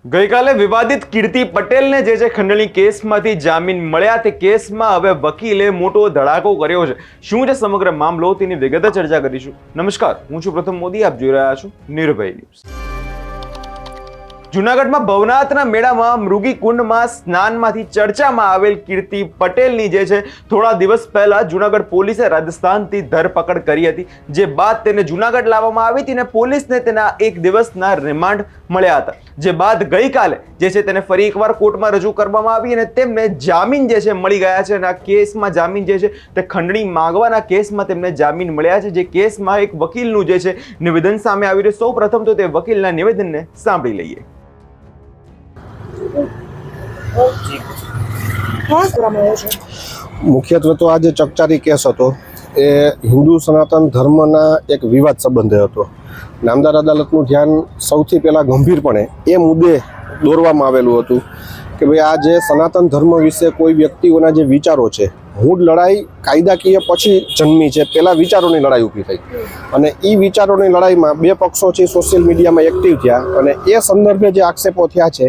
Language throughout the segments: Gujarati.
ગઈકાલે વિવાદિત કીર્તિ પટેલને જે ખંડણી કેસમાંથી જામીન મળ્યા તે કેસમાં હવે વકીલે મોટો ધડાકો કર્યો છે. શું છે સમગ્ર મામલો તેની વિગતે ચર્ચા કરીશું. નમસ્કાર, હું છું પ્રથમ મોદી, આપ જોઈ રહ્યા છો નિર્ભય ન્યૂઝ. જૂનાગઢમાં ભવનાથના મેળામાં મૃગી કુંડમાં સ્નાનમાંથી ચર્ચામાં આવેલ કીર્તિ પટેલની છે થોડા દિવસ પહેલા જૂનાગઢ પોલીસે રાજસ્થાનથી ધરપકડ કરી હતી, જે બાદ તેને જૂનાગઢ લાવવામાં આવી હતી અને પોલીસને તેના 1 દિવસના રિમાન્ડ મળ્યા હતા. જે બાદ ગઈકાલે તેને ફરી એકવાર કોર્ટમાં રજૂ કરવામાં આવી અને તેમને જામીન મળી ગયા છે અને આ કેસમાં જામીન તે ખંડણી માંગવાના કેસમાં તેમને જામીન મળ્યા છે. જે કેસમાં એક વકીલનું નિવેદન સામે આવી રહ્યું. સૌ પ્રથમ તો તે વકીલના નિવેદનને સાંભળી લઈએ. મુખ્યત્વે તો આ જે ચકચારી કેસ હતો એ હિન્દુ સનાતન ધર્મના એક વિવાદ સંબંધે હતો. નામદાર અદાલતનું ધ્યાન સૌથી પહેલાં ગંભીરપણે એ મુદ્દે દોરવામાં આવેલું હતું કે ભાઈ આ જે સનાતન ધર્મ વિશે કોઈ વ્યક્તિઓના જે વિચારો છે, મૂળ લડાઈ કાયદાકીય પછી જન્મી છે, પહેલાં વિચારોની લડાઈ ઊભી થઈ અને એ વિચારોની લડાઈમાં બે પક્ષો છે સોશિયલ મીડિયામાં એક્ટિવ થયા અને એ સંદર્ભે જે આક્ષેપો થયા છે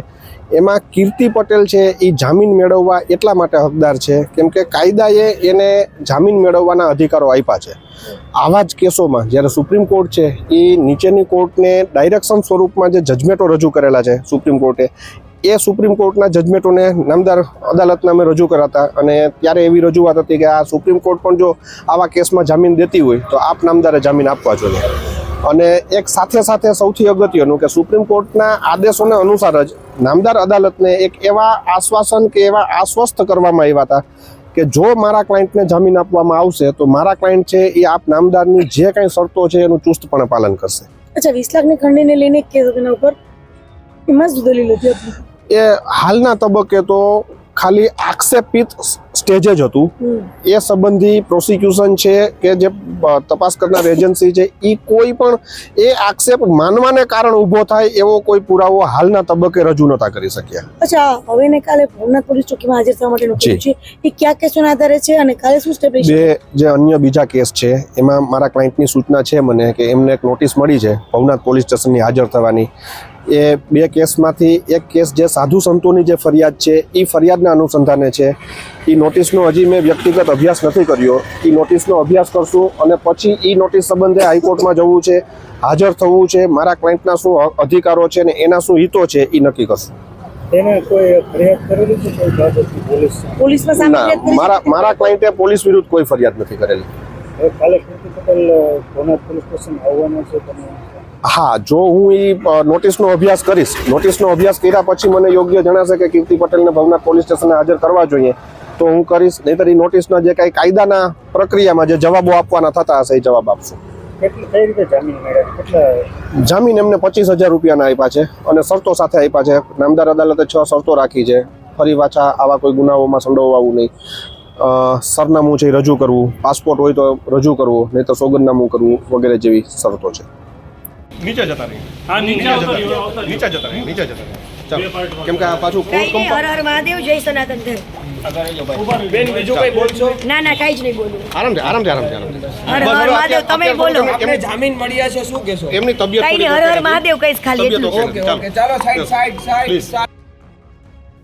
એમાં કીર્તિ પટેલ છે એ જામીન મેળવવા એટલા માટે હકદાર છે કેમ કે કાયદાએ એને જામીન મેળવવાના અધિકારો આપ્યા છે. આવા જ કેસોમાં જ્યારે સુપ્રીમ કોર્ટ છે એ નીચેની કોર્ટને ડાયરેક્શન સ્વરૂપમાં જે જજમેન્ટો રજૂ કરેલા છે સુપ્રીમ કોર્ટે, એ સુપ્રીમ કોર્ટના જજમેન્ટોને નામદાર અદાલતના અમે રજૂ કરાતા અને ત્યારે એવી રજૂઆત હતી કે આ સુપ્રીમ કોર્ટ પણ જો આવા કેસમાં જામીન દેતી હોય તો આપ નામદારે જામીન આપવા જોઈએ. અને એક સાથે સાથે સૌથી અગત્યનું કે સુપ્રીમ કોર્ટના આદેશોને અનુસાર જ નામદાર અદાલતને એક એવા આશ્વાસન કે એવા આશ્વસ્ત કરવામાં આવ્યા હતા કે જો મારા ક્લાયન્ટને જામીન આપવામાં આવશે તો મારા ક્લાયન્ટ છે એ આપ નામદારની જે કાંઈ શરતો છે એનું ચુસ્તપણે પાલન કરશે. અચ્છા, 20 લાખની ખંડણીને લઈને કેસ તેના ઉપર એમાં જ દલીલ હતી આપની? એ હાલના તબક્કે તો ખાલી આક્ષેપિત સ્ટેજ જ હતું. એ સંબંધી પ્રોસિક્યુશન છે કે જે તપાસ કરનાર એજન્સી છે એ કોઈ પણ એ આક્ષેપ માનવાને કારણ ઊભો થાય એવો કોઈ પુરાવો હાલના તબક્કે રજૂ નહોતા કરી શક્યા. અચ્છા, હવે ને કાલે ભવનાથ પોલીસ ચોકીમાં હાજર થવા માટેનો કેસ છે, એ કયા કેસોના આધારે છે અને કાલે શું સ્ટેપ લેશે? જે અન્ય બીજા કેસ છે એમાં મારા ક્લાયન્ટની સૂચના છે મને કે એમને એક નોટિસ મળી છે ભવનાથ પોલીસ સ્ટેશનની હાજર થવાની. એ 2 કેસમાંથી એક કેસ જે સાધુ સંતોની જે ફરિયાદ છે એ ફરિયાદના અનુસંધાને છે. એ નોટિસનો હજી મેં વ્યક્તિગત અભ્યાસ નથી કર્યો. એ નોટિસનો અભ્યાસ કરશું અને પછી એ નોટિસ સંબંધે હાઈકોર્ટમાં જવું છે, હાજર થવું છે, મારા ક્લાયન્ટના શું અધિકારો છે અને એના શું હિતો છે એ નક્કી કરશું. મારા ક્લાયન્ટે પોલીસ વિરુદ્ધ કોઈ ફરિયાદ નથી કરેલી. હા, જો હું એ નોટિસનો અભ્યાસ કરીશ, નોટિસનો અભ્યાસ કર્યા પછી મને યોગ્ય જણાશે કે કીર્તિ પટેલને ભવનાથ પોલીસ સ્ટેશને હાજર કરવા જોઈએ તો હું કરીશ, નહીંતર એ નોટિસના જે કાંઈ કાયદાના પ્રક્રિયામાં જે જવાબો આપવાના થતા હશે એ જવાબ આપશું. જામીન એમને 25,000 રૂપિયાના આપ્યા છે અને શરતો સાથે આપ્યા છે. નામદાર અદાલતે 6 શરતો રાખી છે. ફરી પાછા આવા કોઈ ગુનાઓમાં સંડોવાવું નહીં, સરનામું છે રજૂ કરવું, પાસપોર્ટ હોય તો રજૂ કરવું, નહીં તો સોગંદનામું કરવું વગેરે જેવી શરતો છે. નીચે જતા રહી. હા, નીચે જતા રહી. ચાલો, કેમ કે આ પાછું કોર્ટ હર હર મહાદેવ, જય સનાતન ધર્મ. બેન બીજું કઈ બોલશો? ના, કાઈ જ નહીં બોલું. આરામથી. હર હર મહાદેવ તમે બોલો. એમને જામીન મળ્યા છે, શું કહેશો? એમની તબિયત કઈ નહીં, હર હર મહાદેવ કઈશ ખાલી એટલું. ઓકે, ચાલો સાઈડ.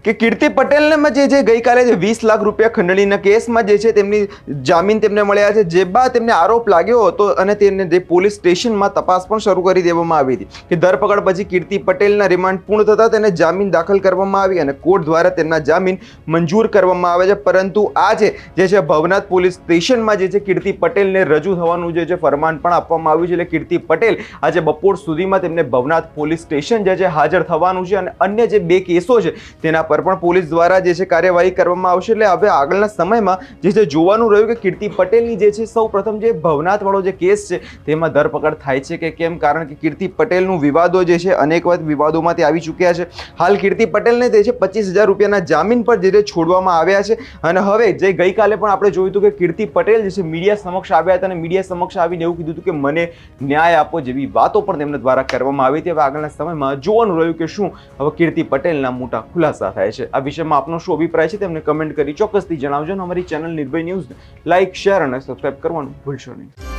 કે કીર્તિ પટેલને જે ગઈકાલે 20 લાખ રૂપિયા ખંડણીના કેસમાં તેમની જામીન તેમને મળ્યા છે, જે બાદ તેમને આરોપ લાગ્યો હતો અને તેને પોલીસ સ્ટેશનમાં તપાસ પણ શરૂ કરી દેવામાં આવી હતી કે ધરપકડ પછી કીર્તિ પટેલના રિમાન્ડ પૂર્ણ થતાં તેને જામીન દાખલ કરવામાં આવી અને કોર્ટ દ્વારા તેમના જામીન મંજૂર કરવામાં આવે છે. પરંતુ આજે છે ભવનાથ પોલીસ સ્ટેશનમાં કીર્તિ પટેલને રજૂ થવાનું ફરમાન પણ આપવામાં આવ્યું છે. એટલે કીર્તિ પટેલ આજે બપોર સુધીમાં તેમને ભવનાથ પોલીસ સ્ટેશન હાજર થવાનું છે અને અન્ય જે 2 કેસો છે તેના પર પણ પોલીસ દ્વારા કાર્યવાહી કરવામાં આવશે. એટલે હવે આગળના સમયમાં જોવાનું રહ્યું કે કીર્તિ પટેલની સૌ પ્રથમ ભવનાથ વાળો કેસ છે તેમાં ધરપકડ થાય છે કે કેમ, કારણ કે કીર્તિ પટેલનું વિવાદો અનેક વખત વિવાદોમાંથી આવી ચૂક્યા છે. હાલ કીર્તિ પટેલને 25,000 રૂપિયાના જામીન પર છોડવામાં આવ્યા છે અને હવે ગઈકાલે પણ આપણે જોયું હતું કે કીર્તિ પટેલ મીડિયા સમક્ષ આવ્યા હતા અને મીડિયા સમક્ષ આવીને એવું કીધું હતું કે મને ન્યાય આપો જેવી વાતો પણ તેમના દ્વારા કરવામાં આવી હતી. હવે આગળના સમયમાં જોવાનું રહ્યું કે શું હવે કીર્તિ પટેલના મોટા ખુલાસા થાય છે. આ વિષયમાં આપનો શું અભિપ્રાય છે તેમને કમેન્ટ કરી ચોક્કસથી જણાવજો અને અમારી ચેનલ નિર્ભય ન્યૂઝને લાઇક, શેર અને સબસ્ક્રાઇબ કરવાનું ભૂલશો નહીં.